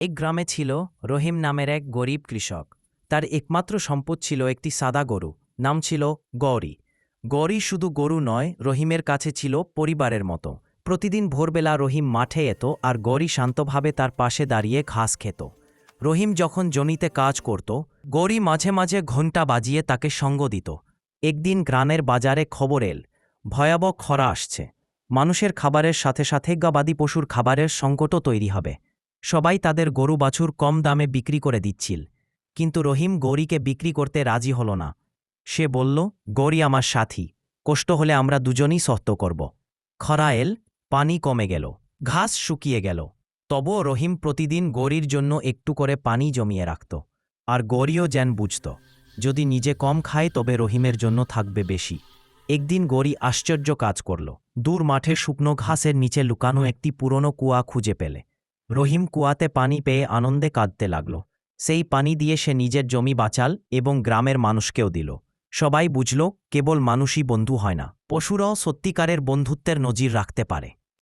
এক গ্রামে ছিল রহিম নামের এক গরিব কৃষক। তার একমাত্র সম্পদ ছিল একটি সাদা গরু। নাম ছিল গৌরী। গৌরী শুধু গরু নয়, রহিমের কাছে ছিল পরিবারের মতো। প্রতিদিন ভোরবেলা রহিম মাঠে যেত আর গৌরী শান্তভাবে তার পাশে দাঁড়িয়ে ঘাস খেত। রহিম যখন জমিতে কাজ করত, গৌরী মাঝে মাঝে ঘণ্টা বাজিয়ে তাকে সঙ্গ দিত। একদিন গ্রামের বাজারে খবর এল, ভয়াবহ খরা আসছে। মানুষের খাবারের সাথে সাথে গবাদি পশুর খাবারের সংকটও তৈরি হবে। সবাই তাদের গরু বাছুর কম দামে বিক্রি করে দিচ্ছিল, কিন্তু রহিম গৌরীকে বিক্রি করতে রাজি হল না। সে বলল, গৌরী আমার সাথী, কষ্ট হলে আমরা দুজনই সহ্য করব। খরা এল, পানি কমে গেল, ঘাস শুকিয়ে গেল। তবুও রহিম প্রতিদিন গৌরীর জন্য একটু করে পানি জমিয়ে রাখত। আর গৌরীও যেন বুঝত, যদি নিজে কম খায় তবে রহিমের জন্য থাকবে বেশি। একদিন গৌরী আশ্চর্য কাজ করল। দূর মাঠে শুকনো ঘাসের নিচে লুকানো একটি পুরনো কুয়া খুঁজে পেলে। রহিম কুয়াতে পানি পেয়ে আনন্দে কাঁদতে লাগল। সেই পানি দিয়ে সে নিজের জমি বাঁচাল এবং গ্রামের মানুষকেও দিল। সবাই বুঝল, কেবল মানুষই বন্ধু হয় না, পশুরাও সত্যিকারের বন্ধুত্বের নজির রাখতে পারে।